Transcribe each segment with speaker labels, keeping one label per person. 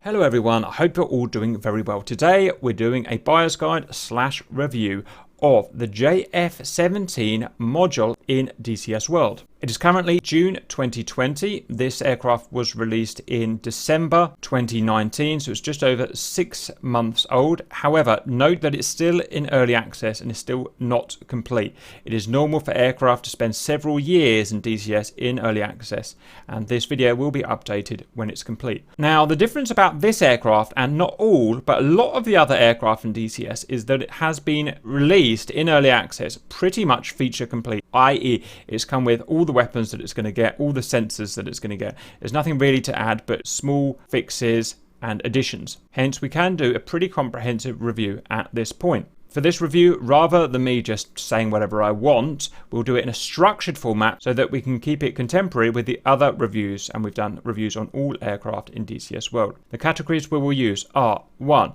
Speaker 1: Hello everyone, I hope you're all doing very well. Today we're doing a buyer's guide / review of the JF-17 module in DCS World. It is currently June 2020. This aircraft was released in December 2019, so it's just over 6 months old. However, note that it's still in early access and is still not complete. It is normal for aircraft to spend several years in DCS in early access, and this video will be updated when it's complete. Now, the difference about this aircraft, and not all, but a lot of the other aircraft in DCS, is that it has been released in early access pretty much feature complete, i.e. it's come with all the weapons that it's going to get, all the sensors that it's going to get. There's nothing really to add but small fixes and additions. Hence, we can do a pretty comprehensive review at this point. For this review, rather than me just saying whatever I want, we'll do it in a structured format so that we can keep it contemporary with the other reviews, and we've done reviews on all aircraft in DCS World. The categories we will use are 1.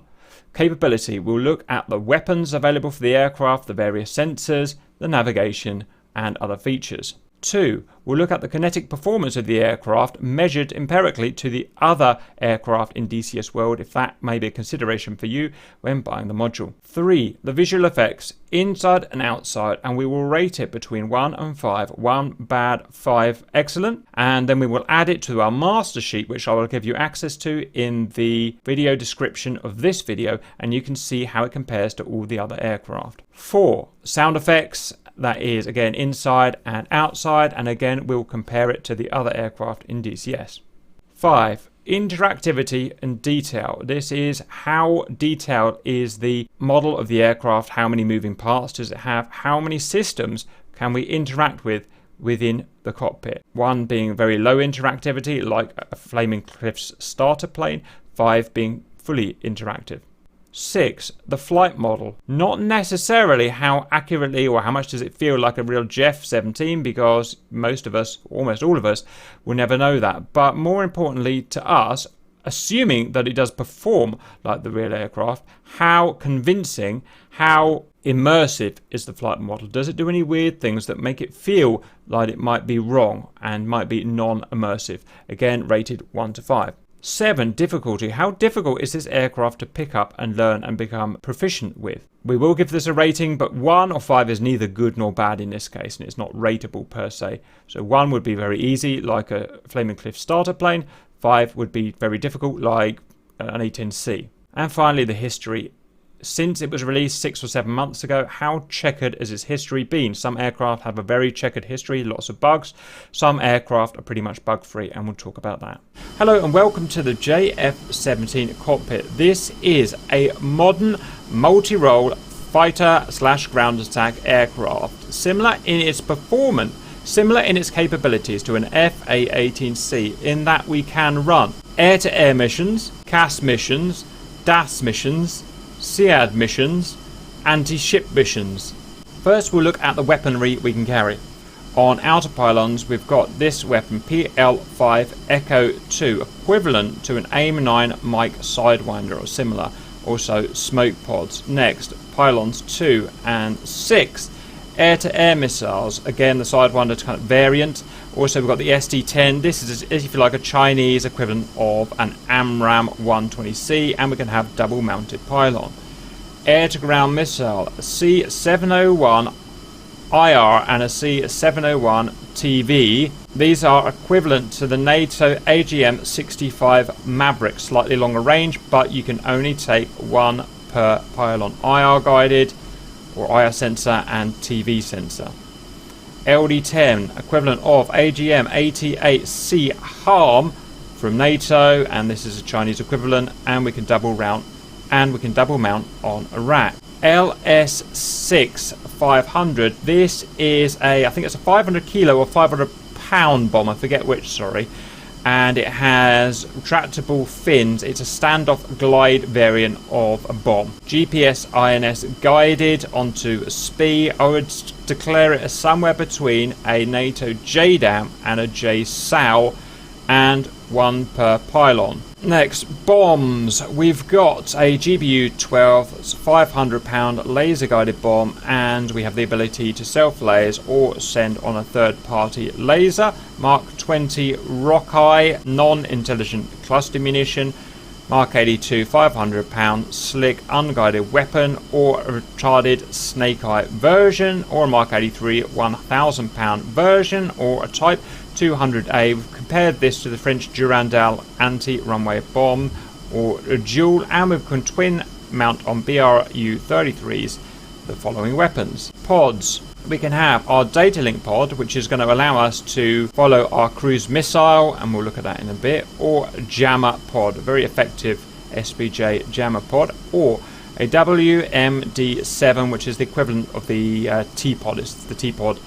Speaker 1: Capability. We'll look at the weapons available for the aircraft, the various sensors, the navigation, and other features. 2. We'll look at the kinetic performance of the aircraft measured empirically to the other aircraft in DCS World, if that may be a consideration for you when buying the module. 3. The visual effects inside and outside, and we will rate it between 1 and 5. 1 bad, 5 excellent, and then we will add it to our master sheet, which I will give you access to in the video description of this video, and you can see how it compares to all the other aircraft. 4. Sound effects. That is, again, inside and outside, and again, we'll compare it to the other aircraft in DCS. 5. Interactivity and detail. This is how detailed is the model of the aircraft, how many moving parts does it have, how many systems can we interact with within the cockpit. 1 being very low interactivity, like a Flaming Cliffs starter plane, 5 being fully interactive. 6. The flight model. Not necessarily how accurately or how much does it feel like a real JF-17, because most of us, almost all of us, will never know that. But more importantly to us, assuming that it does perform like the real aircraft, how convincing, how immersive is the flight model? Does it do any weird things that make it feel like it might be wrong and might be non-immersive? Again, rated 1 to 5. 7. Difficulty. How difficult is this aircraft to pick up and learn and become proficient with? We will give this a rating, but 1 or 5 is neither good nor bad in this case, and it's not rateable per se. So 1 would be very easy, like a Flaming Cliff starter plane. 5 would be very difficult, like an A-10C. And finally, the history. Since it was released 6 or 7 months ago, how checkered has its history been? Some aircraft have a very checkered history, lots of bugs. Some aircraft are pretty much bug-free, and we'll talk about that. Hello and welcome to the JF-17 cockpit. This is a modern multi-role fighter / ground attack aircraft. Similar in its performance, similar in its capabilities to an FA-18C, in that we can run air-to-air missions, CAS missions, DAS missions, SEAD missions, anti-ship missions. First, we'll look at the weaponry we can carry. On outer pylons, we've got this weapon, PL5 Echo 2, equivalent to an AIM-9 Mike Sidewinder or similar. Also, smoke pods. Next, pylons 2 and 6, air-to-air missiles. Again, the Sidewinder kind of variant. Also, we've got the SD-10. This is, if you like, a Chinese equivalent of an AMRAAM 120C, and we can have double-mounted pylon. Air-to-ground missile, C701 IR and a C701 TV. These are equivalent to the NATO AGM-65 Maverick, slightly longer range, but you can only take 1 per pylon. IR guided, or IR sensor, and TV sensor. LD-10, equivalent of AGM-88C HARM from NATO, and this is a Chinese equivalent, and we can double mount on Iraq. LS6 500. This is I think it's a 500 kilo or 500 pound bomb, I forget which, sorry, and it has retractable fins. It's a standoff glide variant of a bomb. GPS INS guided onto SPI. I would declare it as somewhere between a NATO JDAM and a JSOW, and 1 per pylon. Next, bombs. We've got a GBU-12, it's a 500 pound laser guided bomb, and we have the ability to self-layers or send on a third party laser. Mark 20 Rockeye non-intelligent cluster munition. Mark 82 £500 slick unguided weapon, or a retarded snake eye version, or a Mark 83 £1,000 version, or a Type 200A. We've compared this to the French Durandal anti-runway bomb, or a dual, and we can twin mount on BRU-33s the following weapons. Pods. We can have our data link pod, which is going to allow us to follow our cruise missile, and we'll look at that in a bit, or jammer pod, a very effective SPJ jammer pod, or a WMD-7, which is the equivalent of the T-pod. It's the T-pod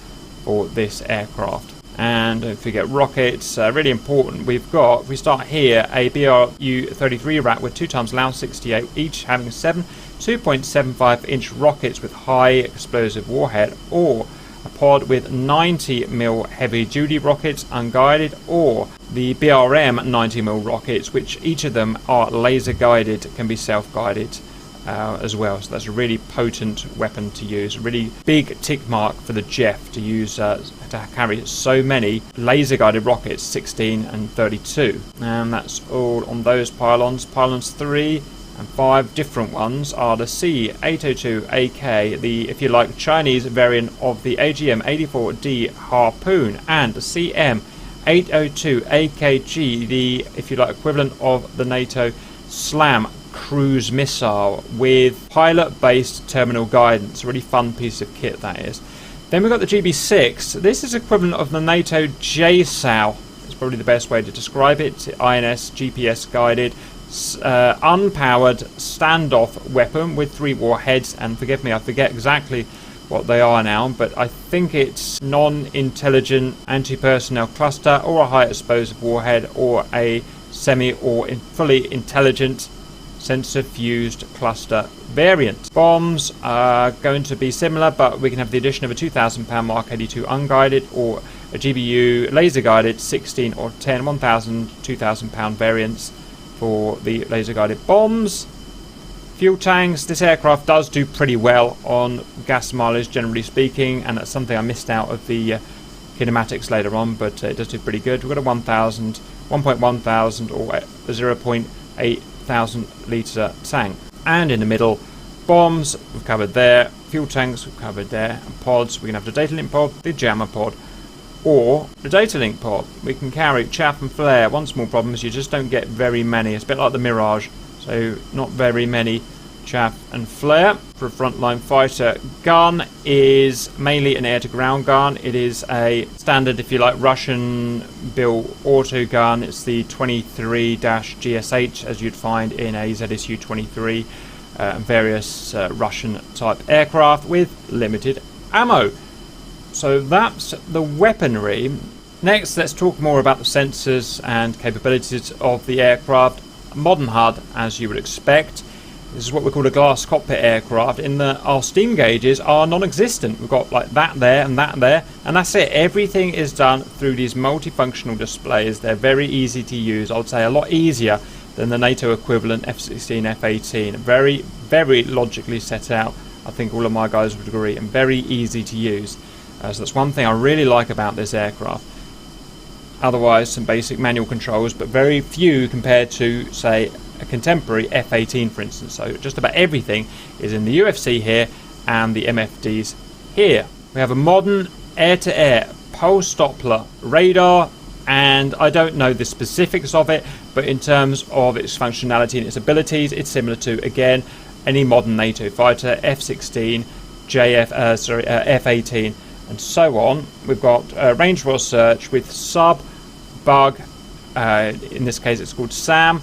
Speaker 1: for this aircraft. And don't forget rockets, really important. We've got, if we start here, a BRU-33 rack with 2x LAU-68, each having 7 2.75-inch rockets with high explosive warhead, or a pod with 90mm heavy-duty rockets unguided, or the BRM 90mm rockets, which each of them are laser-guided, can be self-guided as well. So that's a really potent weapon to use, a really big tick mark for the JEF to use to carry so many laser-guided rockets, 16 and 32. And that's all on those pylons. Pylons 3 and 5 different ones are the C-802AK, the, if you like, Chinese variant of the AGM-84D Harpoon, and the CM-802AKG, the, if you like, equivalent of the NATO SLAM cruise missile with pilot-based terminal guidance. A really fun piece of kit that is. Then we've got the GB6. This is equivalent of the NATO JSOW. It's probably the best way to describe it. INS GPS guided, unpowered standoff weapon with 3 warheads, and forgive me, I forget exactly what they are now, but I think it's non-intelligent anti-personnel cluster, or a high explosive warhead, or a semi or fully intelligent sensor fused cluster variant. Bombs are going to be similar, but we can have the addition of a £2,000 Mark 82 unguided, or a GBU laser guided 16 or 10 £1,000, £2,000 variants for the laser guided bombs. Fuel tanks. This aircraft does do pretty well on gas mileage, generally speaking, and that's something I missed out of the kinematics later on, but it does do pretty good. We've got a 1,000, 1.1,000 or a 0.8 thousand litre tank. And in the middle, bombs we've covered there, fuel tanks we've covered there, and pods. We can have the data link pod, the jammer pod, or the data link pod. We can carry chaff and flare. One small problem is you just don't get very many. It's a bit like the Mirage, so not very many chaff and flare. For a frontline fighter, gun is mainly an air-to-ground gun. It is a standard, if you like, Russian built auto gun. It's the 23-GSH, as you'd find in a ZSU-23 and various Russian type aircraft with limited ammo. So that's the weaponry. Next, let's talk more about the sensors and capabilities of the aircraft. Modern HUD, as you would expect. This is what we call a glass cockpit aircraft. Our steam gauges are non-existent. We've got like that there, and that's it. Everything is done through these multifunctional displays. They're very easy to use. I would say a lot easier than the NATO equivalent F-16, F-18. Very, very logically set out. I think all of my guys would agree, and very easy to use. So that's one thing I really like about this aircraft. Otherwise, some basic manual controls, but very few compared to, say, a contemporary F-18, for instance. So just about everything is in the UFC here and the MFDs here. We have a modern air-to-air pulse Doppler radar, and I don't know the specifics of it, but in terms of its functionality and its abilities, it's similar to, again, any modern NATO fighter, F-16, F-18, and so on. We've got range raw search with sub, bug, in this case it's called SAM,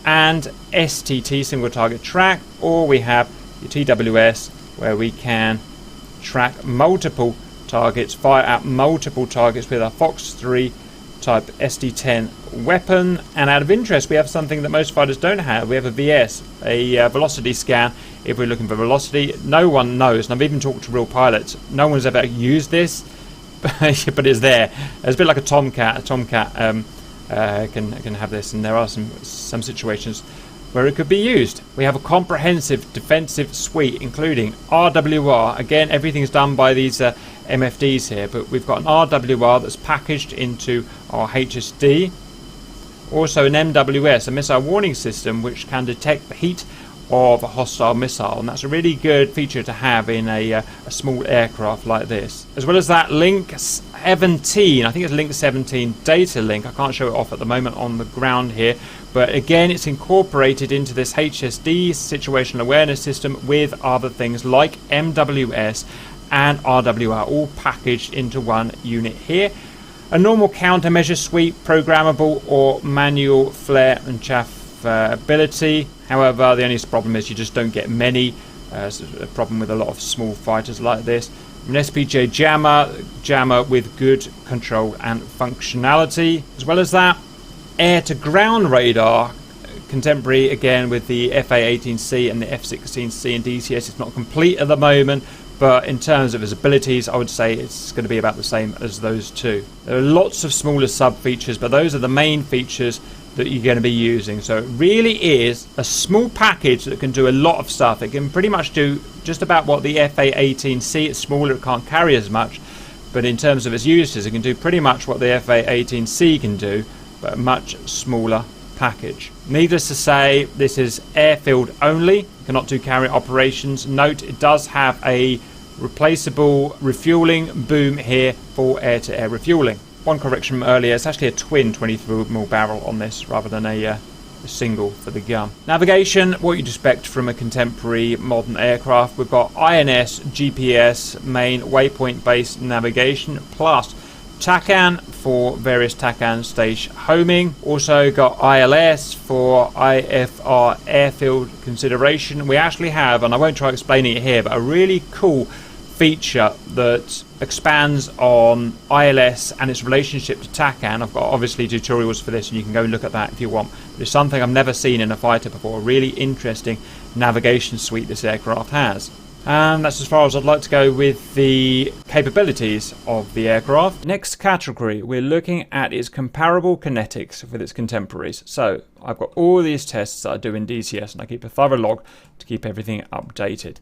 Speaker 1: and STT, single target track, or we have the TWS, where we can track multiple targets, fire at multiple targets with our Fox 3 type SD-10 weapon. And out of interest, we have something that most fighters don't have. We have a VS, a velocity scan. If we're looking for velocity, no one knows, and I've even talked to real pilots, no one's ever used this, but it's there. It's a bit like a Tomcat. A Tomcat can have this, and there are some situations where it could be used. We have a comprehensive defensive suite, including RWR. Again, everything's done by these MFDs here, but we've got an RWR that's packaged into our HSD, Also an MWS, a missile warning system, which can detect the heat of a hostile missile, and that's a really good feature to have in a small aircraft like this. As well as that, Link 17, I think it's Link 17 data link. I can't show it off at the moment on the ground here, but again, it's incorporated into this HSD, situational awareness system, with other things like MWS and RWR, all packaged into one unit here. A normal countermeasure suite, programmable or manual flare and chaff ability. However, the only problem is you just don't get many. It's a problem with a lot of small fighters like this. An SPJ jammer with good control and functionality. As well as that, air-to-ground radar, contemporary again with the FA-18C and the F-16C and DCS. It's not complete at the moment, but in terms of its abilities, I would say it's going to be about the same as those two. There are lots of smaller sub-features, but those are the main features that you're going to be using. So it really is a small package that can do a lot of stuff. It can pretty much do just about what the FA-18C. It's smaller, it can't carry as much, but in terms of its uses, it can do pretty much what the FA-18C can do, but a much smaller package. Needless to say, this is airfield only, cannot do carrier operations. Note, it does have a replaceable refueling boom here for air-to-air refueling. One correction from earlier, it's actually a twin 23mm barrel on this rather than a single for the gun. Navigation, what you'd expect from a contemporary modern aircraft. We've got INS, GPS, main waypoint based navigation, plus TACAN for various TACAN stage homing. Also got ILS for IFR airfield consideration. We actually have, and I won't try explaining it here, but a really cool feature that expands on ILS and its relationship to TACAN. I've got obviously tutorials for this, and you can go and look at that if you want. But it's something I've never seen in a fighter before. A really interesting navigation suite this aircraft has. And that's as far as I'd like to go with the capabilities of the aircraft. Next category, we're looking at its comparable kinetics with its contemporaries. So I've got all these tests that I do in DCS, and I keep a thorough log to keep everything updated.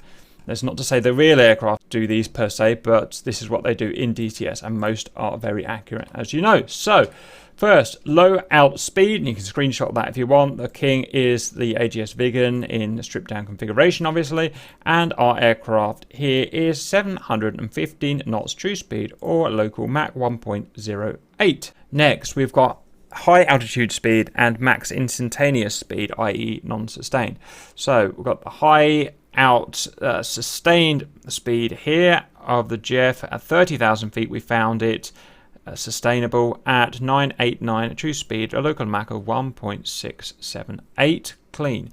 Speaker 1: That's not to say the real aircraft do these per se, but this is what they do in DCS, and most are very accurate, as you know. So first, low out speed, and you can screenshot that if you want. The king is the AGS Viggen in stripped down configuration, obviously, and our aircraft here is 715 knots true speed, or local Mach 1.08. Next, we've got high altitude speed and max instantaneous speed, i.e. non-sustained. So we've got the high out sustained speed here of the JF at 30,000 feet. We found it sustainable at 989 true speed, a local Mach of 1.678 clean.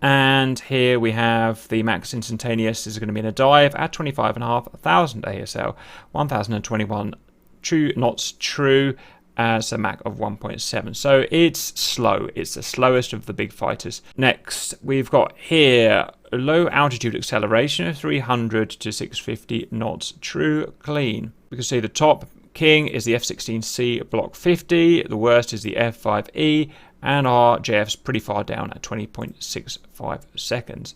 Speaker 1: And here we have the max instantaneous. This is going to be in a dive at 25,500 ASL, 1021 knots true, as a Mach of 1.7. So it's slow. It's the slowest of the big fighters. Next, we've got here low altitude acceleration of 300 to 650 knots true clean. We can see the top king is the F-16C Block 50. The worst is the F-5E, and our JF's pretty far down at 20.65 seconds.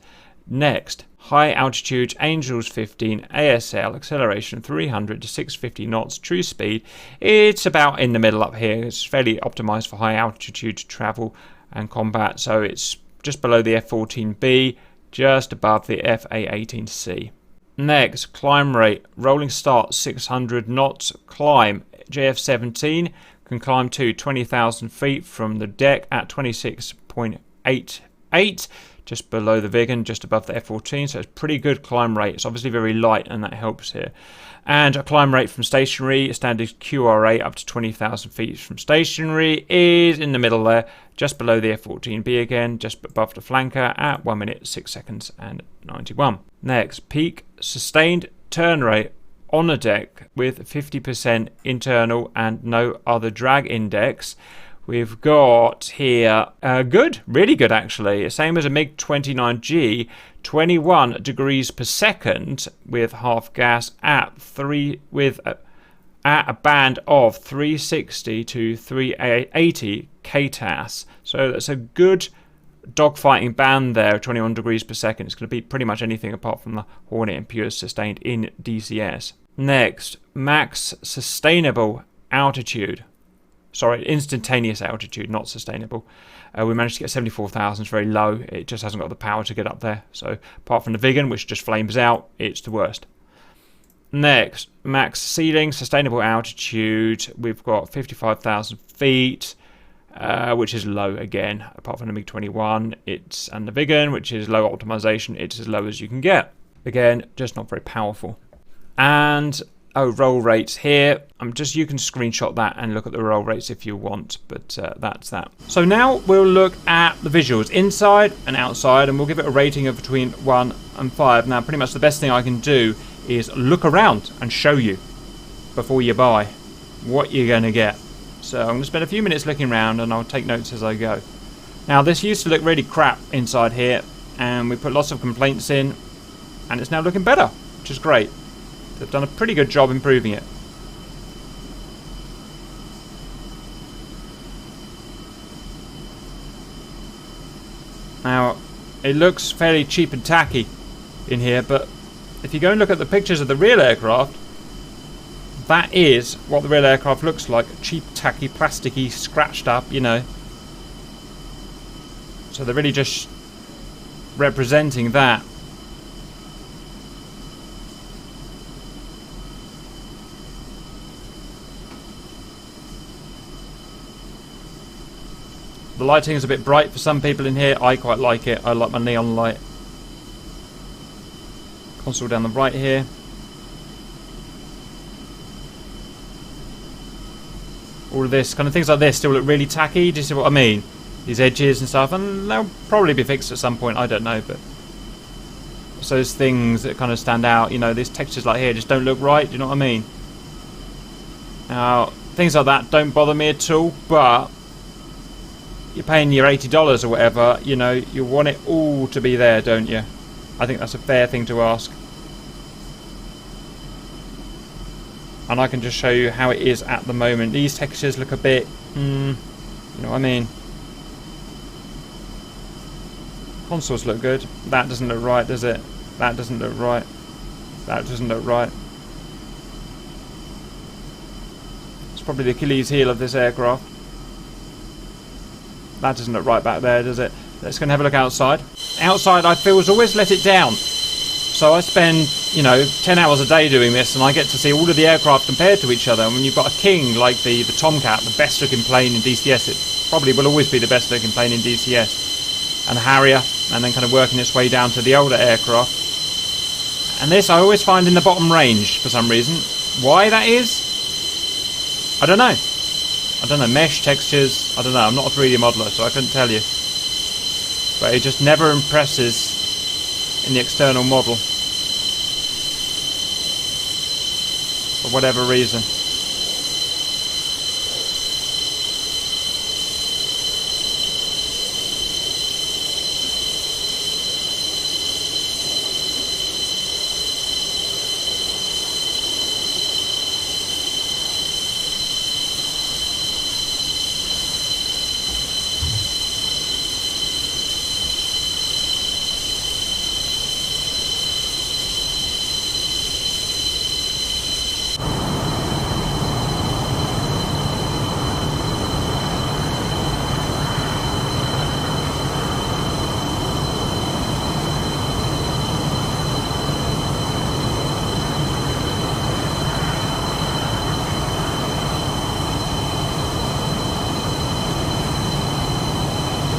Speaker 1: Next, high altitude Angels 15 ASL acceleration 300 to 650 knots true speed. It's about in the middle up here. It's fairly optimized for high altitude travel and combat, so it's just below the F-14B, just above the FA-18C. Next, climb rate, rolling start 600 knots climb. JF-17 can climb to 20,000 feet from the deck at 26.88, just below the Viggen, just above the F-14, so it's pretty good climb rate. It's obviously very light, and that helps here. And a climb rate from stationary, standard QRA up to 20,000 feet from stationary, is in the middle there, just below the F-14B again, just above the flanker at 1 minute, 6 seconds and 91. Next, peak sustained turn rate on a deck with 50% internal and no other drag index. We've got here good, really good actually, same as a MiG-29G, 21 degrees per second with half gas at a band of 360 to 380 KTAS. So that's a good dogfighting band there, 21 degrees per second. It's going to beat pretty much anything apart from the Hornet and pure sustained in DCS. Next, max sustainable altitude. Sorry, instantaneous altitude, not sustainable. We managed to get 74,000, it's very low. It just hasn't got the power to get up there. So apart from the Vigan, which just flames out, it's the worst. Next, max ceiling, sustainable altitude. We've got 55,000 feet, which is low again. Apart from the MiG-21, and the Vigan, which is low optimization. It's as low as you can get. Again, just not very powerful. And roll rates here. You can screenshot that and look at the roll rates if you want, but that's that. So now we'll look at the visuals inside and outside, and we'll give it a rating of between 1 and 5. Now, pretty much the best thing I can do is look around and show you before you buy what you're going to get. So I'm going to spend a few minutes looking around and I'll take notes as I go. Now, this used to look really crap inside here, and we put lots of complaints in, and it's now looking better, which is great. They've done a pretty good job improving it. Now, it looks fairly cheap and tacky in here, but if you go and look at the pictures of the real aircraft, that is what the real aircraft looks like. Cheap, tacky, plasticky, scratched up, you know. So they're really just representing that. The lighting is a bit bright for some people in here. I quite like it. I like my neon light. Console down the right here. All of this, kind of things like this still look really tacky. Do you see what I mean? These edges and stuff, and they'll probably be fixed at some point. I don't know, but so there's things that kind of stand out. You know, these textures like here just don't look right. Do you know what I mean? Now, things like that don't bother me at all, but you're paying your $80 or whatever, you know, you want it all to be there, don't you? I think that's a fair thing to ask. And I can just show you how it is at the moment. These textures look a bit, you know what I mean? Consoles look good. That doesn't look right, does it? That doesn't look right. That doesn't look right. It's probably the Achilles heel of this aircraft. That doesn't look right back there, does it? Let's go and have a look outside. Outside, I feel, has always let it down. So I spend, you know, 10 hours a day doing this, and I get to see all of the aircraft compared to each other. And when you've got a king like the Tomcat, the best looking plane in DCS, it probably will always be the best looking plane in DCS. And the Harrier, and then kind of working its way down to the older aircraft. And this I always find in the bottom range for some reason. Why that is, I don't know. I don't know, mesh, textures, I don't know, I'm not a 3D modeler, so I couldn't tell you. But it just never impresses in the external model. For whatever reason.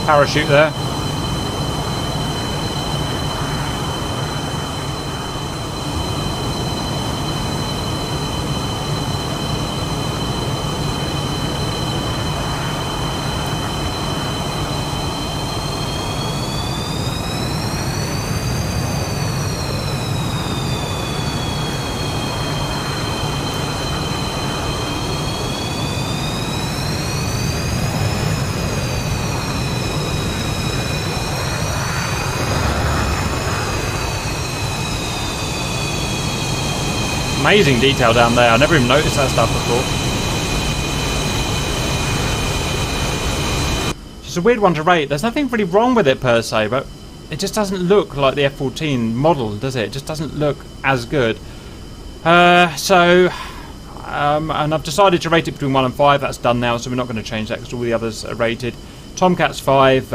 Speaker 1: Parachute there. Amazing detail down there. I never even noticed that stuff before. It's a weird one to rate. There's nothing really wrong with it per se, but it just doesn't look like the F-14 model, does it? It just doesn't look as good. So And I've decided to rate it between 1 and 5. That's done now, so we're not going to change that because all the others are rated. Tomcat's 5,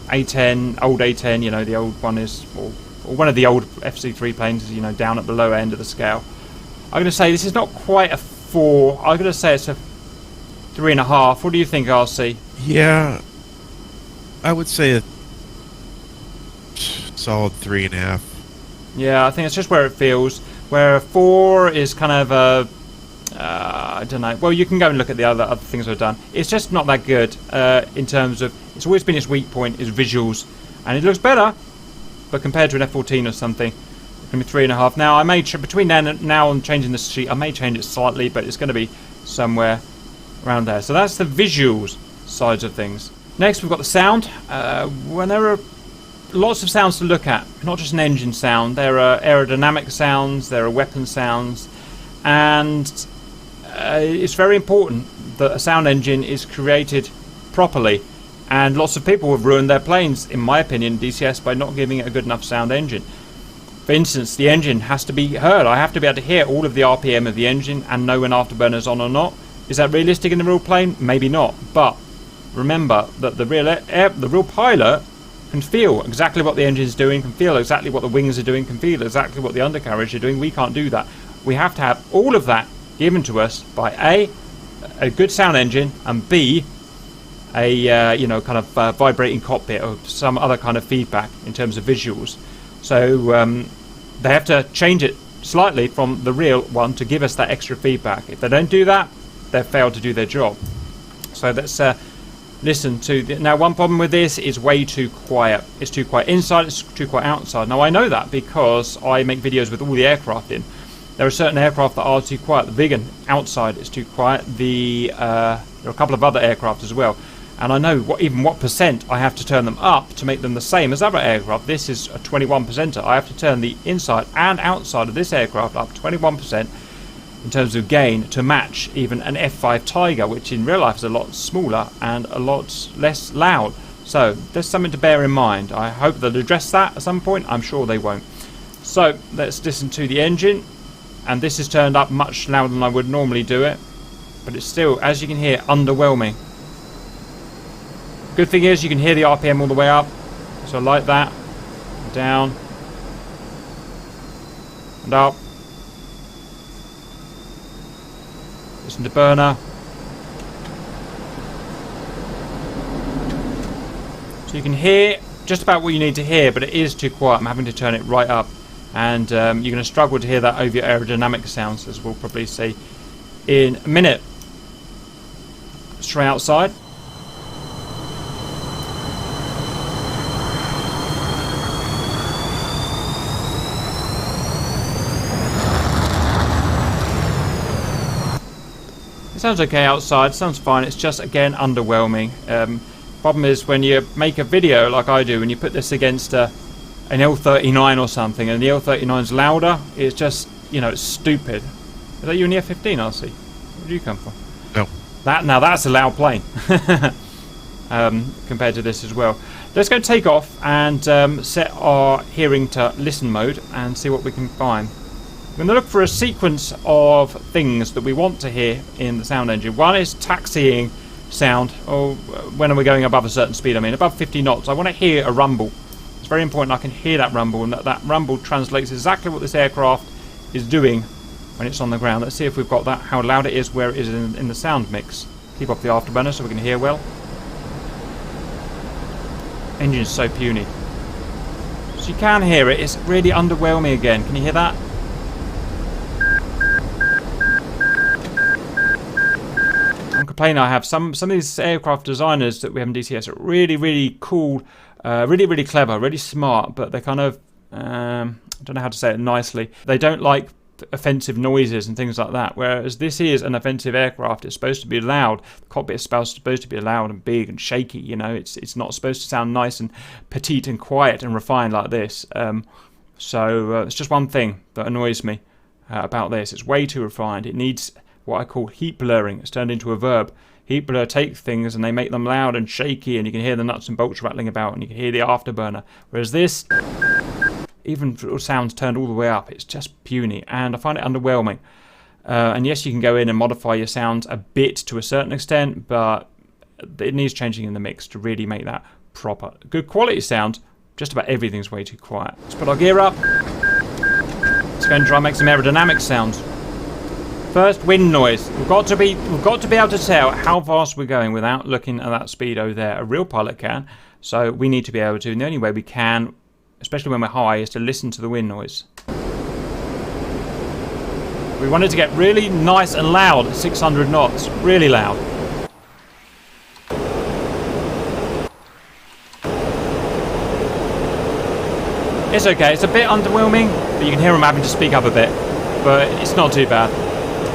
Speaker 1: A10, old A10, you know, the old one is, or one of the old FC3 planes is, you know, down at the lower end of the scale. I'm going to say this is not quite a 4. I'm going to say it's a 3.5. What do you think, RC?
Speaker 2: Yeah, I would say a solid 3.5.
Speaker 1: Yeah, I think it's just where it feels. Where a 4 is kind of a, I don't know. Well, you can go and look at the other things I've done. It's just not that good in terms of. It's always been its weak point is visuals, and it looks better, but compared to an F14 or something, it's going to be 3.5. Now I may between now and changing the sheet, I may change it slightly, but it's going to be somewhere around there. So that's the visuals sides of things. Next, we've got the sound. When there are lots of sounds to look at, not just an engine sound. There are aerodynamic sounds, there are weapon sounds, and it's very important that a sound engine is created properly. And lots of people have ruined their planes, in my opinion, DCS, by not giving it a good enough sound engine. For instance, the engine has to be heard. I have to be able to hear all of the RPM of the engine and know when afterburner's on or not. Is that realistic in the real plane? Maybe not. But remember that the real pilot can feel exactly what the engine's doing, can feel exactly what the wings are doing, can feel exactly what the undercarriage are doing. We can't do that. We have to have all of that given to us by a good sound engine, and B, a you know, kind of vibrating cockpit or some other kind of feedback in terms of visuals. So they have to change it slightly from the real one to give us that extra feedback. If they don't do that, they've failed to do their job. So let's listen to now. One problem with this is way too quiet. It's too quiet inside, it's too quiet outside. Now I know that because I make videos with all the aircraft in. There are certain aircraft that are too quiet. The Vegan outside is too quiet. There are a couple of other aircraft as well, and I know what percent I have to turn them up to make them the same as other aircraft. This is a 21%. I have to turn the inside and outside of this aircraft up 21% in terms of gain to match even an F5 Tiger, which in real life is a lot smaller and a lot less loud. So there's something to bear in mind. I hope they'll address that at some point. I'm sure they won't. So let's listen to the engine, and this is turned up much louder than I would normally do it, but it's still, as you can hear, underwhelming. Good thing is you can hear the RPM all the way up, so like that, down and up. Listen to burner. So you can hear just about what you need to hear, but it is too quiet. I'm having to turn it right up, and you're going to struggle to hear that over your aerodynamic sounds, as we'll probably see in a minute. Let's try outside. Sounds okay outside, sounds fine. It's just, again, underwhelming. Problem is when you make a video like I do and you put this against an L39 or something, and the L39's louder, it's just, you know, it's stupid. Is that you in the F15, RC? Where do you come from?
Speaker 2: No.
Speaker 1: Now that's a loud plane compared to this as well. Let's go take off and set our hearing to listen mode and see what we can find. We're going to look for a sequence of things that we want to hear in the sound engine. One is taxiing sound, or when are we going above a certain speed, I mean above 50 knots. I want to hear a rumble. It's very important I can hear that rumble, and that rumble translates exactly what this aircraft is doing when it's on the ground. Let's see if we've got that, how loud it is, where it is in the sound mix. Keep off the afterburner so we can hear well. Engine's so puny. So you can hear it, it's really underwhelming again. Can you hear that? I'm complaining. I have some of these aircraft designers that we have in DCS are really cool, really clever, really smart, but they kind of I don't know how to say it nicely. They don't like offensive noises and things like that, whereas this is an offensive aircraft. It's supposed to be loud. The cockpit is supposed to be loud and big and shaky, you know. It's not supposed to sound nice and petite and quiet and refined like this. So it's just one thing that annoys me about this. It's way too refined. It needs what I call heat blurring. It's turned into a verb. Heat blur take things and they make them loud and shaky, and you can hear the nuts and bolts rattling about, and you can hear the afterburner. Whereas this, even sounds turned all the way up, it's just puny, and I find it underwhelming. And yes, you can go in and modify your sounds a bit to a certain extent, but it needs changing in the mix to really make that proper good quality sound. Just about everything's way too quiet. Let's put our gear up. Let's go and try and make some aerodynamic sounds. First, wind noise. We've got to be able to tell how fast we're going without looking at that speedo there. A real pilot can, so we need to be able to. And the only way we can, especially when we're high, is to listen to the wind noise. We want it to get really nice and loud at 600 knots, really loud. It's okay, it's a bit underwhelming, but you can hear them having to speak up a bit, but it's not too bad.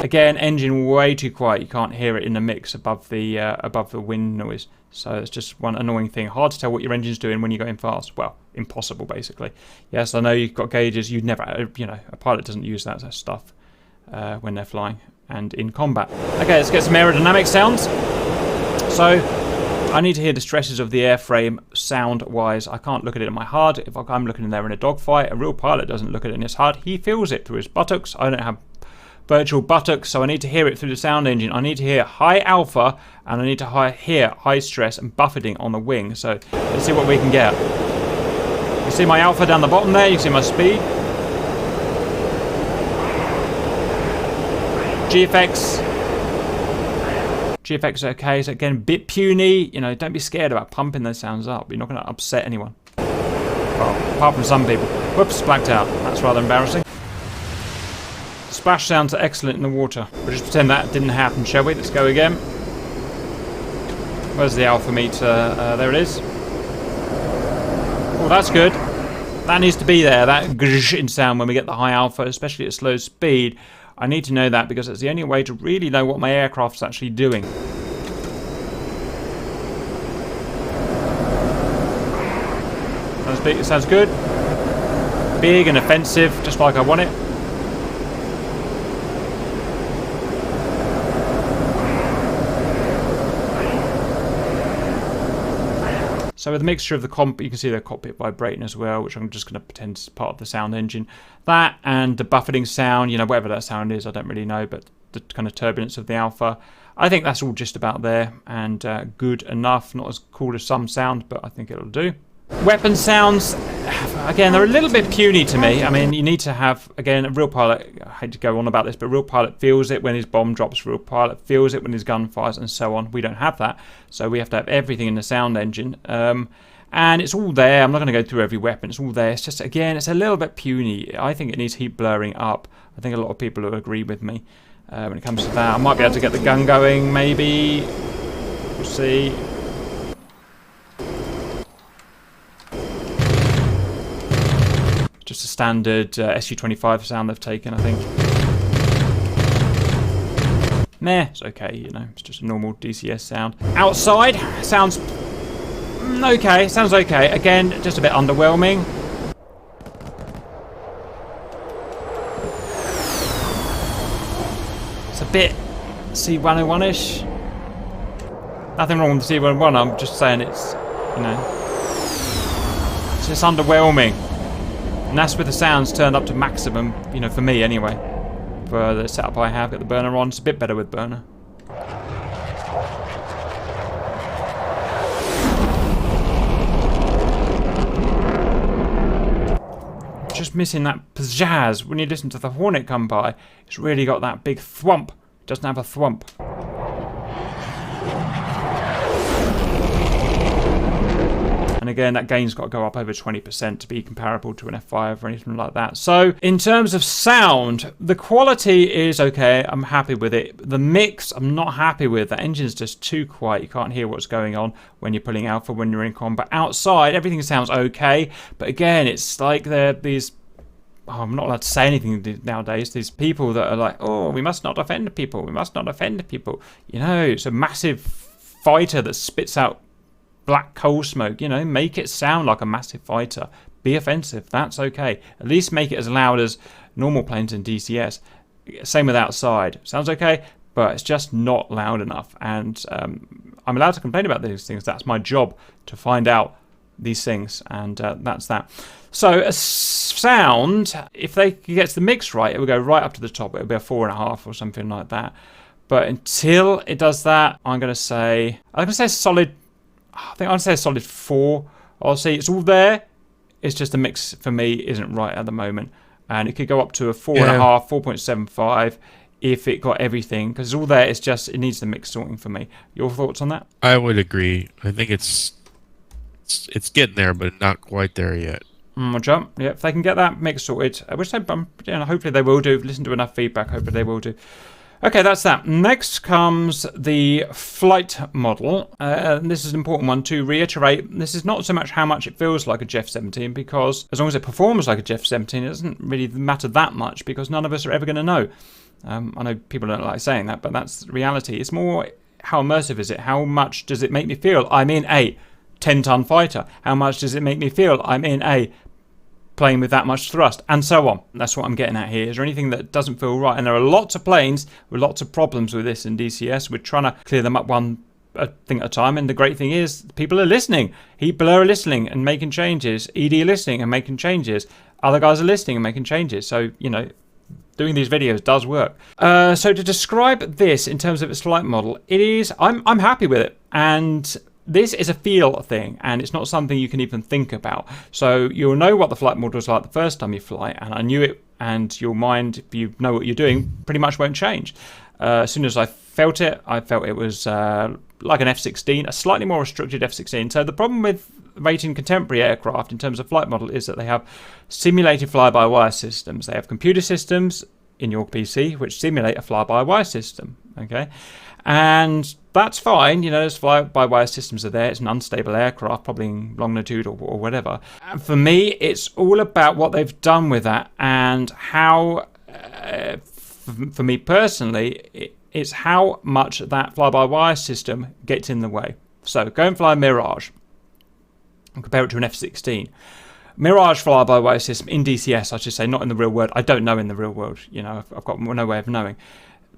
Speaker 1: Again, engine way too quiet, you can't hear it in the mix above the wind noise. So it's just one annoying thing. Hard to tell what your engine's doing when you're going fast. Well, impossible basically. Yes, I know you've got gauges, you'd never, you know, a pilot doesn't use that stuff when they're flying and in combat. Okay, let's get some aerodynamic sounds. So I need to hear the stresses of the airframe sound-wise. I can't look at it in my HUD. If I'm looking in there in a dogfight, a real pilot doesn't look at it in his HUD. He feels it through his buttocks. I don't have virtual buttocks, so I need to hear it through the sound engine. I need to hear high alpha, and I need to hear high stress and buffeting on the wing. So let's see what we can get. You can see my alpha down the bottom there. You can see my speed. GFX is okay, so again, a bit puny. You know, don't be scared about pumping those sounds up. You're not going to upset anyone. Well, apart from some people. Whoops, blacked out. That's rather embarrassing. Splash sounds are excellent in the water. We'll just pretend that didn't happen, shall we? Let's go again. Where's the alpha meter? There it is. Oh, that's good. That needs to be there, that grrsh in sound when we get the high alpha, especially at slow speed. I need to know that because it's the only way to really know what my aircraft's actually doing. Sounds big, it sounds good. Big and offensive, just like I want it. So with a mixture of the you can see the cockpit vibrating as well, which I'm just going to pretend is part of the sound engine. That and the buffeting sound, you know, whatever that sound is, I don't really know, but the kind of turbulence of the alpha. I think that's all just about there and good enough. Not as cool as some sound, but I think it'll do. Weapon sounds, again, they're a little bit puny to me. I mean, you need to have, again, a real pilot, I hate to go on about this, but a real pilot feels it when his bomb drops, a real pilot feels it when his gun fires, and so on. We don't have that, so we have to have everything in the sound engine. And it's all there. I'm not going to go through every weapon. It's all there. It's just, again, it's a little bit puny. I think it needs heat blurring up. I think a lot of people will agree with me when it comes to that. I might be able to get the gun going, maybe. We'll see. Just a standard SU-25 sound they've taken, I think. Meh, it's okay, you know, it's just a normal DCS sound. Outside, sounds okay, sounds okay. Again, just a bit underwhelming. It's a bit C101-ish. Nothing wrong with the C101, I'm just saying it's, you know, it's just underwhelming. And that's with the sounds turned up to maximum, you know, for me anyway. For the setup I have, got the burner on. It's a bit better with burner. Just missing that pizzazz. When you listen to the Hornet come by, it's really got that big thwump. It doesn't have a thwump. And again, that gain's got to go up over 20% to be comparable to an F5 or anything like that. So in terms of sound, the quality is okay. I'm happy with it. The mix, I'm not happy with. The engine's just too quiet. You can't hear what's going on when you're pulling alpha, when you're in combat. Outside, everything sounds okay. But again, it's like these... Oh, I'm not allowed to say anything nowadays. These people that are like, oh, we must not offend people. We must not offend people. You know, it's a massive fighter that spits out black coal smoke, you know, make it sound like a massive fighter. Be offensive, that's okay. At least make it as loud as normal planes in DCS. Same with outside. Sounds okay, but it's just not loud enough. And I'm allowed to complain about these things. That's my job, to find out these things, and that's that. So a sound, if they get the mix right, it will go right up to the top. It will be a 4.5 or something like that. But until it does that, I'm going to say solid. I think I'd say a solid 4. I'll say it's all there. It's just the mix for me isn't right at the moment, and it could go up to a 4.5, 4.75 if it got everything, because it's all there. It's just it needs the mix sorting for me. Your thoughts on that?
Speaker 2: I would agree. I think it's getting there, but not quite there yet.
Speaker 1: Jump. Yeah, if they can get that mix sorted, which hopefully they will do. Listen to enough feedback. Hopefully they will do. Okay, that's that. Next comes the flight model. This is an important one to reiterate. This is not so much how much it feels like a JF-17, because as long as it performs like a JF-17, it doesn't really matter that much, because none of us are ever going to know. I know people don't like saying that, but that's the reality. It's more how immersive is it? How much does it make me feel I'm in a 10-ton fighter? How much does it make me feel I'm in a plane with that much thrust, and so on? That's what I'm getting at here. Is there anything that doesn't feel right? And there are lots of planes with lots of problems with this in DCS. We're trying to clear them up one thing at a time, and the great thing is people are listening. People are listening and making changes. ED are listening and making changes. Other guys are listening and making changes. So, you know, doing these videos does work. So to describe this in terms of its flight model, it is, I'm happy with it, and this is a feel thing, and it's not something you can even think about. So you'll know what the flight model is like the first time you fly, and I knew it, and your mind, if you know what you're doing, pretty much won't change. As soon as I felt it was like an F-16, a slightly more restricted F-16. So the problem with rating contemporary aircraft in terms of flight model is that they have simulated fly-by-wire systems. They have computer systems in your PC which simulate a fly-by-wire system, okay? And that's fine, you know, those fly-by-wire systems are there. It's an unstable aircraft, probably in longitude or whatever. And for me, it's all about what they've done with that, and how, for me personally, it's how much that fly-by-wire system gets in the way. So go and fly a Mirage and compare it to an F-16. Mirage fly-by-wire system in DCS, I should say, not in the real world. I don't know in the real world, you know, I've got no way of knowing.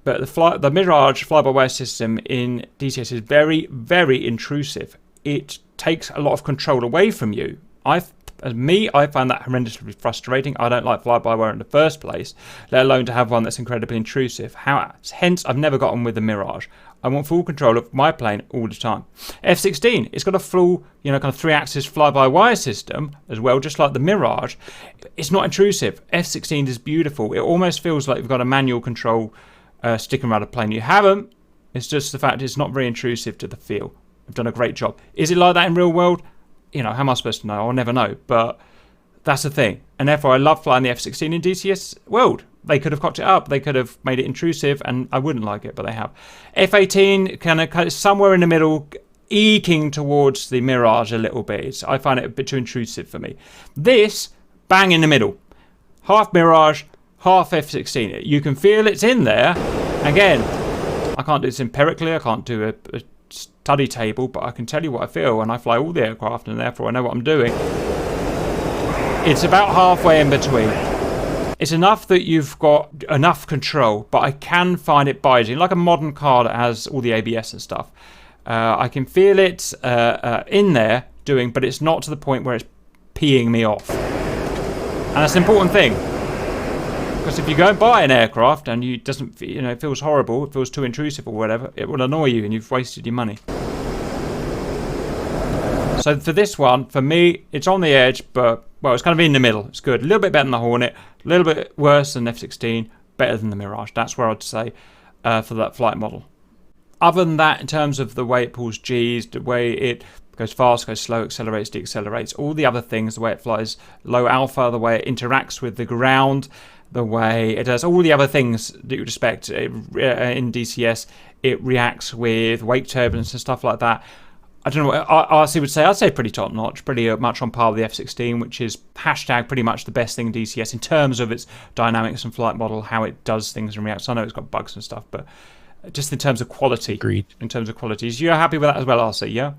Speaker 1: But the Mirage fly-by-wire system in DCS is very, very intrusive. It takes a lot of control away from you. I find that horrendously frustrating. I don't like fly-by-wire in the first place, let alone to have one that's incredibly intrusive. Hence, I've never got on with the Mirage. I want full control of my plane all the time. F-16, it's got a full, you know, kind of 3-axis fly-by-wire system as well, just like the Mirage. It's not intrusive. F-16 is beautiful. It almost feels like you've got a manual control sticking around a plane. You haven't. It's just the fact it's not very intrusive to the feel. I've done a great job. Is it like that in real world? You know, how am I supposed to know? I'll never know. But that's the thing. And therefore, I love flying the F-16 in DCS world. They could have cocked it up. They could have made it intrusive, and I wouldn't like it, but they have. F-18 kind of somewhere in the middle, eking towards the Mirage a little bit. I find it a bit too intrusive for me. This, bang in the middle. Half Mirage, half F-16. You can feel it's in there. Again, I can't do this empirically. I can't do a study table, but I can tell you what I feel, and I fly all the aircraft, and therefore I know what I'm doing. It's about halfway in between. It's enough that you've got enough control, but I can find it biting, like a modern car that has all the ABS and stuff. I can feel it in there doing, but it's not to the point where it's peeing me off. And that's an important thing. Because if you go and buy an aircraft and it feels horrible, it feels too intrusive or whatever, it will annoy you and you've wasted your money. So for this one, for me, it's on the edge, but, well, it's kind of in the middle. It's good. A little bit better than the Hornet, a little bit worse than F-16, better than the Mirage. That's where I'd say for that flight model. Other than that, in terms of the way it pulls Gs, the way it goes fast, goes slow, accelerates, deaccelerates, all the other things, the way it flies low alpha, the way it interacts with the ground, the way it does all the other things that you would expect in DCS, it reacts with wake turbulence and stuff like that. I don't know what RC would say. I'd say pretty top notch, pretty much on par with the F-16, which is hashtag pretty much the best thing in DCS in terms of its dynamics and flight model, how it does things and reacts. I know it's got bugs and stuff, but just in terms of quality.
Speaker 2: Agreed.
Speaker 1: In terms of qualities, you're happy with that as well, RC? Yeah.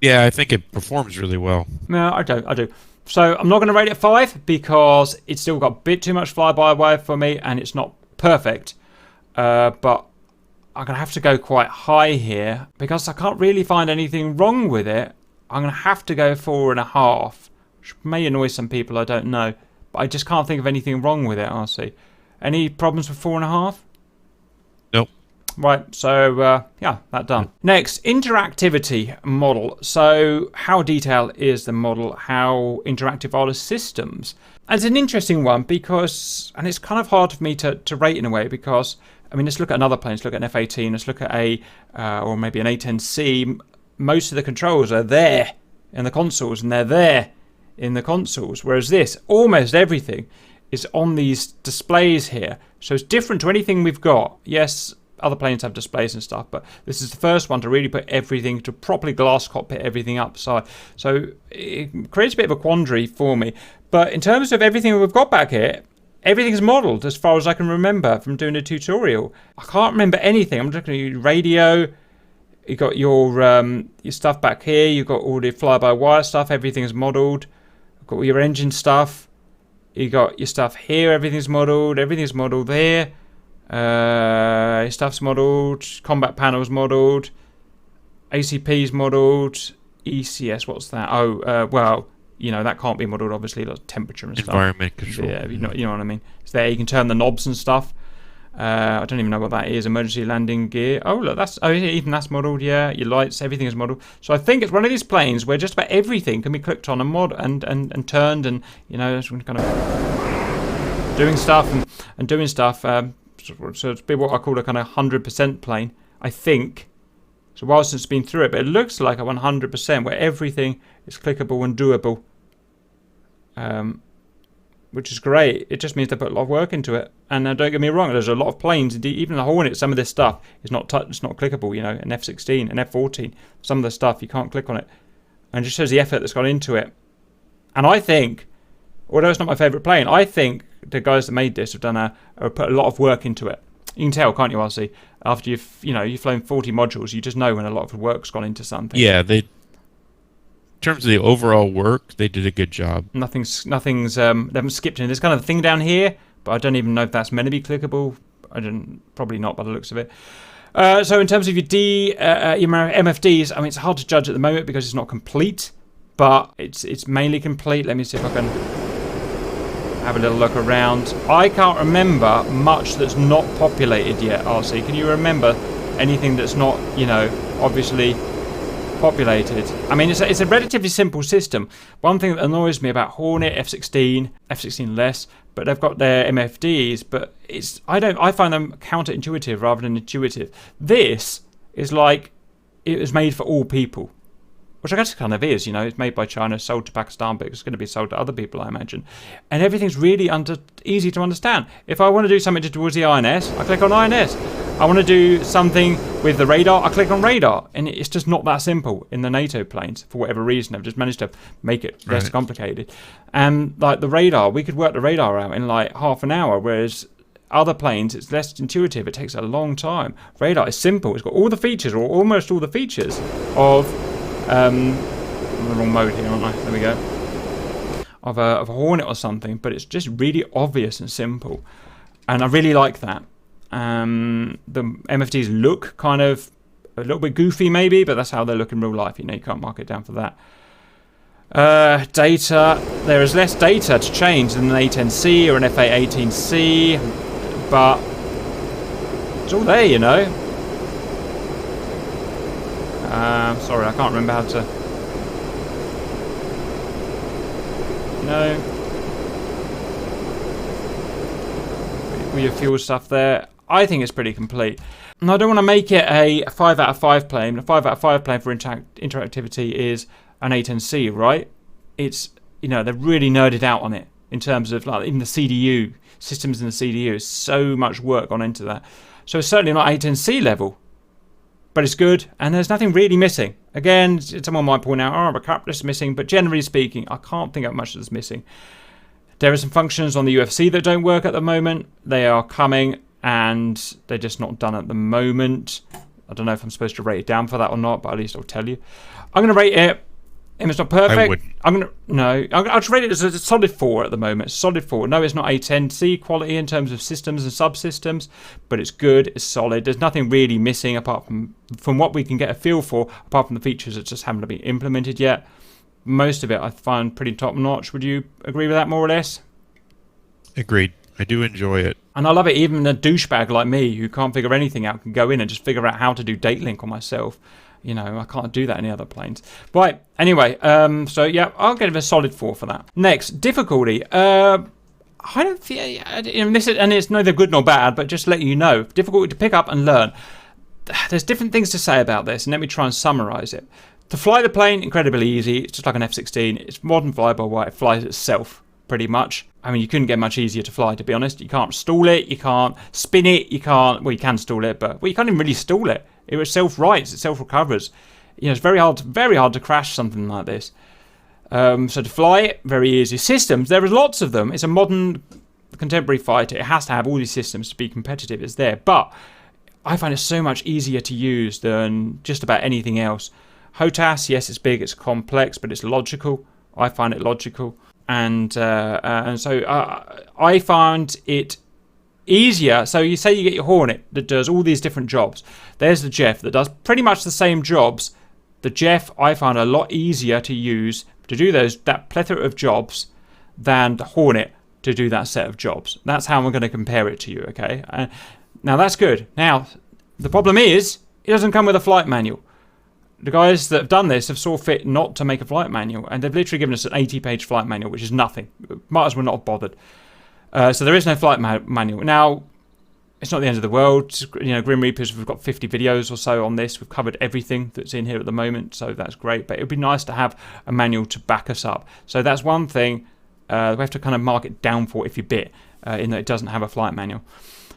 Speaker 2: Yeah, I think it performs really well.
Speaker 1: No, I do. So I'm not going to rate it 5 because it's still got a bit too much fly-by-wire for me, and it's not perfect. But I'm going to have to go quite high here because I can't really find anything wrong with it. I'm going to have to go 4.5. Which may annoy some people, I don't know. But I just can't think of anything wrong with it, RC. Any problems with 4.5?
Speaker 2: Nope.
Speaker 1: Right, so yeah, that done. Next, interactivity model. So how detailed is the model? How interactive are the systems? And it's an interesting one because, and it's kind of hard for me to rate in a way because, I mean, let's look at another plane. Let's look at an F-18. Let's look at a, or maybe an A-10C. Most of the controls are there in the consoles, and they're there in the consoles. Whereas this, almost everything is on these displays here. So it's different to anything we've got. Yes, other planes have displays and stuff, but this is the first one to really put everything, to properly glass cockpit everything upside. So it creates a bit of a quandary for me. But in terms of everything we've got back here, everything's modelled as far as I can remember from doing a tutorial. I can't remember anything. I'm looking at your radio. You got your stuff back here. You've got all the fly-by-wire stuff. Everything's modelled. You've got all your engine stuff. You got your stuff here. Everything's modelled. Everything's modelled there. Your stuff's modelled. Combat panel's modelled. ACP's modelled. ECS, what's that? Oh, well, you know, that can't be modelled, obviously. That's temperature and stuff.
Speaker 2: Environment control.
Speaker 1: Yeah, you know what I mean. It's there. You can turn the knobs and stuff. I don't even know what that is. Emergency landing gear. Oh, look, that's, oh, even that's modelled. Yeah, your lights, everything is modelled. So I think it's one of these planes where just about everything can be clicked on and and turned, and you know, it's kind of doing stuff and doing stuff. So it's been what I call a kind of 100% plane, I think. So while since it's been through it, but it looks like a 100% where everything is clickable and doable. Which is great. It just means they put a lot of work into it. And don't get me wrong, there's a lot of planes, indeed, even the Hornet, some of this stuff is it's not clickable, you know, an F-16, an F-14, some of the stuff, you can't click on it. And it just shows the effort that's gone into it. And I think, although it's not my favourite plane, I think the guys that made this have put a lot of work into it. You can tell, can't you, RC? After you've flown 40 modules, you just know when a lot of work's gone into something.
Speaker 2: Yeah, in terms of the overall work, they did a good job.
Speaker 1: Nothing's they haven't skipped in. There's kind of a thing down here, but I don't even know if that's meant to be clickable. Probably not by the looks of it. So in terms of your MFDs, I mean, it's hard to judge at the moment because it's not complete, but it's mainly complete. Let me see if I can have a little look around. I can't remember much that's not populated yet, RC. Can you remember anything that's not, you know, obviously populated? I mean, it's a relatively simple system. One thing that annoys me about Hornet, F-16 less, but they've got their MFDs, but I find them counterintuitive rather than intuitive. This is like it was made for all people, which I guess it kind of is, you know. It's made by China, sold to Pakistan, but it's going to be sold to other people, I imagine. And everything's really easy to understand. If I want to do something towards the INS, I click on INS. I want to do something with the radar, I click on radar. And it's just not that simple in the NATO planes, for whatever reason. I've just managed to make it less complicated. And like the radar, we could work the radar out in like half an hour, whereas other planes, it's less intuitive. It takes a long time. Radar is simple. It's got all the features, or almost all the features of... I'm in the wrong mode here, aren't I? There we go. Of a Hornet or something, but it's just really obvious and simple. And I really like that. The MFDs look kind of a little bit goofy maybe, but that's how they look in real life. You know, you can't mark it down for that. Data. There is less data to change than an A-10C or an FA-18C, but it's all there, you know. Sorry, I can't remember how to... No. All your fuel stuff there. I think it's pretty complete. And I don't want to make it a 5 out of 5 plane. A 5 out of 5 plane for interactivity is an A-10C, right? It's, you know, they're really nerded out on it in terms of, like, even the CDU, systems in the CDU. So much work gone into that. So it's certainly not A-10C level. But it's good, and there's nothing really missing. Again, someone might point out, oh, a couple is missing, but generally speaking, I can't think of much that's missing. There are some functions on the UFC that don't work at the moment. They are coming, and they're just not done at the moment. I don't know if I'm supposed to rate it down for that or not, but at least I'll tell you. I'm going to rate it It's not perfect.
Speaker 2: I wouldn't.
Speaker 1: I'll just rate it as a solid 4 at the moment. Solid 4. No, it's not A10C quality in terms of systems and subsystems, but it's good. It's solid. There's nothing really missing apart from what we can get a feel for, apart from the features that just haven't been implemented yet. Most of it I find pretty top notch. Would you agree with that more or less?
Speaker 2: Agreed. I do enjoy it.
Speaker 1: And I love it. Even a douchebag like me who can't figure anything out can go in and just figure out how to do data link on myself. You know, I can't do that in the other planes. Right, anyway, so yeah, I'll give it a solid 4 for that. Next, difficulty. I don't feel, and it's neither good nor bad, but just to let you know, difficulty to pick up and learn. There's different things to say about this, and let me try and summarize it. To fly the plane, incredibly easy. It's just like an F-16. It's modern fly-by-wire. It flies itself, pretty much. I mean, you couldn't get much easier to fly, to be honest. You can't stall it. You can't spin it. You can stall it, but you can't even really stall it. It self-rights, it self-recovers. You know, it's very hard to crash something like this. So to fly it, very easy. Systems, there are lots of them. It's a modern, contemporary fighter. It has to have all these systems to be competitive. It's there. But I find it so much easier to use than just about anything else. HOTAS, yes, it's big, it's complex, but it's logical. I find it logical. And so I find it easier. So you say you get your Hornet that does all these different jobs. There's the Jeff that does pretty much the same jobs. The Jeff I find a lot easier to use to do that plethora of jobs than the Hornet to do that set of jobs. That's how I'm going to compare it to you, okay? Now that's good. Now the problem is it doesn't come with a flight manual. The guys that have done this have saw fit not to make a flight manual, and they've literally given us an 80-page flight manual, which is nothing. Might as well not have bothered. So there is no flight manual. Now, it's not the end of the world. You know, Grim Reapers, we've got 50 videos or so on this. We've covered everything that's in here at the moment, so that's great. But it would be nice to have a manual to back us up. So that's one thing we have to kind of mark it down for if you bit, in that it doesn't have a flight manual.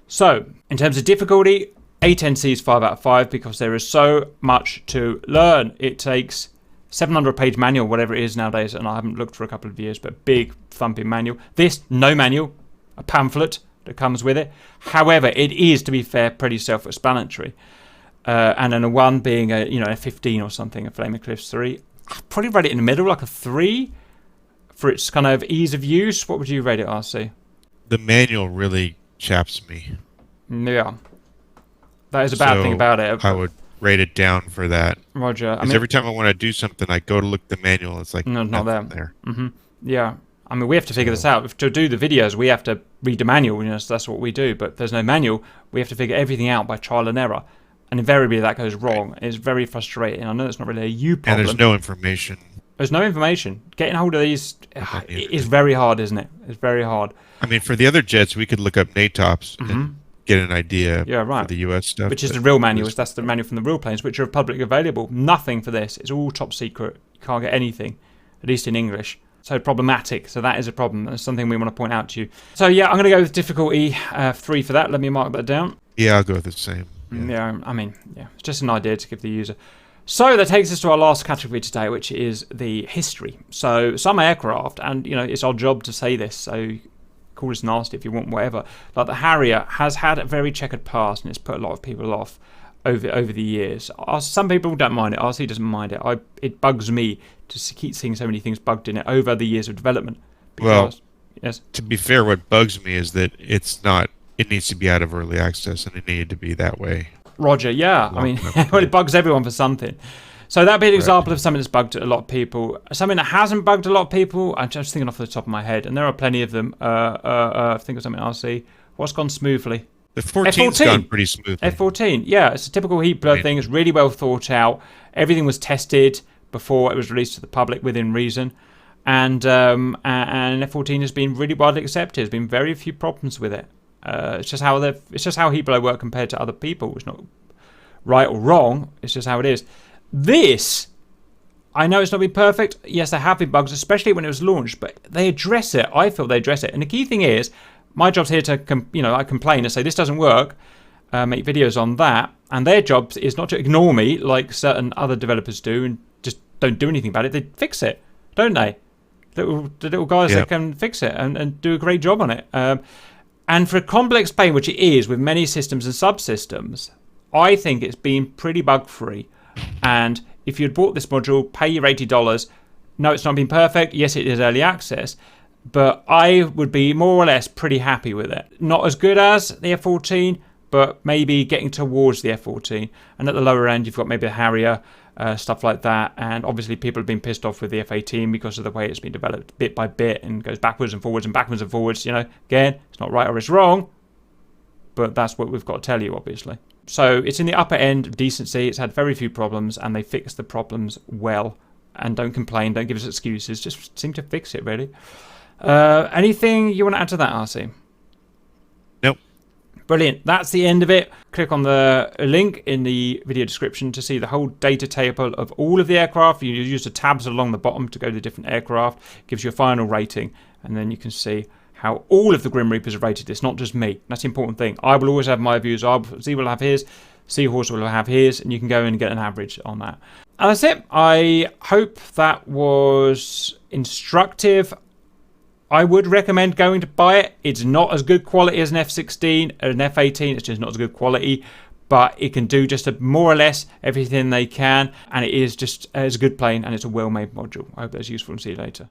Speaker 1: So, in terms of difficulty, A10C is 5 out of 5 because there is so much to learn. It takes 700-page manual, whatever it is nowadays, and I haven't looked for a couple of years, but big thumping manual. This, no manual, a pamphlet that comes with it. However, it is, to be fair, pretty self-explanatory. And then a 1 being a 15 or something, a Flame Eclipse 3. I'd probably rate it in the middle, like a 3 for its kind of ease of use. What would you rate it, RC?
Speaker 2: The manual really chaps me.
Speaker 1: Yeah. That is a bad thing about it.
Speaker 2: I would rate it down for that.
Speaker 1: Roger.
Speaker 2: Because every time I want to do something, I go to look at the manual. It's like,
Speaker 1: no, not there.
Speaker 2: Mm-hmm.
Speaker 1: Yeah. I mean, we have to figure this out. To do the videos, we have to read the manual. You know, so that's what we do. But if there's no manual, we have to figure everything out by trial and error. And invariably, that goes wrong. Right. It's very frustrating. I know it's not really a you problem.
Speaker 2: And there's no information.
Speaker 1: There's no information. Getting hold of these is very hard, isn't it? It's very hard.
Speaker 2: I mean, for the other jets, we could look up NATOPS and get an idea for the US stuff.
Speaker 1: Which is the real manuals. That's the manual from the real planes, which are publicly available. Nothing for this. It's all top secret. You can't get anything, at least in English. So problematic. So that is a problem. That's something we want to point out to you. So yeah, I'm going to go with difficulty 3 for that. Let me mark that down.
Speaker 2: Yeah, I'll go with the same.
Speaker 1: Yeah, I mean, yeah, it's just an idea to give the user. So that takes us to our last category today, which is the history. So some aircraft, and it's our job to say this, so call us nasty if you want, whatever. Like the Harrier has had a very checkered past, and it's put a lot of people off over the years. Some people don't mind it. RC doesn't mind it. It bugs me to keep seeing so many things bugged in it over the years of development. Because, yes.
Speaker 2: To be fair, what bugs me is that it's not. It needs to be out of early access, and it needed to be that way.
Speaker 1: Roger, yeah. I mean, well, it bugs everyone for something. So that'd be an example of something that's bugged a lot of people. Something that hasn't bugged a lot of people, I'm just thinking off the top of my head, and there are plenty of them. Think of something RC. What's gone smoothly?
Speaker 2: The 14's gone pretty smoothly.
Speaker 1: F-14, yeah. It's a typical heat blur thing. It's really well thought out. Everything was tested before it was released to the public within reason. And F-14 has been really widely accepted. There's been very few problems with it. It's just how heat blow work compared to other people. It's not right or wrong. It's just how it is. This, I know it's not been perfect. Yes, there have been bugs, especially when it was launched, but they address it. I feel they address it. And the key thing is, my job's here to, I complain and say this doesn't work, make videos on that. And their job is not to ignore me like certain other developers do and just don't do anything about it. They fix it, don't they? The little guys that can fix it and do a great job on it. And for a complex plane, which it is, with many systems and subsystems, I think it's been pretty bug-free. And if you'd bought this module, pay your $80, No, it's not been perfect. Yes, it is early access, but I would be more or less pretty happy with it. Not as good as the F-14, but maybe getting towards the F-14. And at the lower end, you've got maybe the Harrier, stuff like that. And obviously people have been pissed off with the F-18 because of the way it's been developed bit by bit and goes backwards and forwards and backwards and forwards. You know, again, it's not right or it's wrong, but that's what we've got to tell you, obviously. So it's in the upper end of decency. It's had very few problems, and they fixed the problems well. And don't complain, don't give us excuses, just seem to fix it, really. Anything you want to add to that, RC?
Speaker 2: Nope.
Speaker 1: Brilliant. That's the end of it. Click on the link in the video description to see the whole data table of all of the aircraft. You use the tabs along the bottom to go to the different aircraft. It gives you a final rating, and then you can see how all of the Grim Reapers have rated this, not just me. That's the important thing. I will always have my views. Z will have his, Seahorse will have his, and you can go in and get an average on that. And that's it. I hope that was instructive. I would recommend going to buy it. It's not as good quality as an F-16 or an F-18. It's just not as good quality, but it can do just more or less everything they can, and it is just as a good plane, and it's a well-made module. I hope that's useful, and see you later.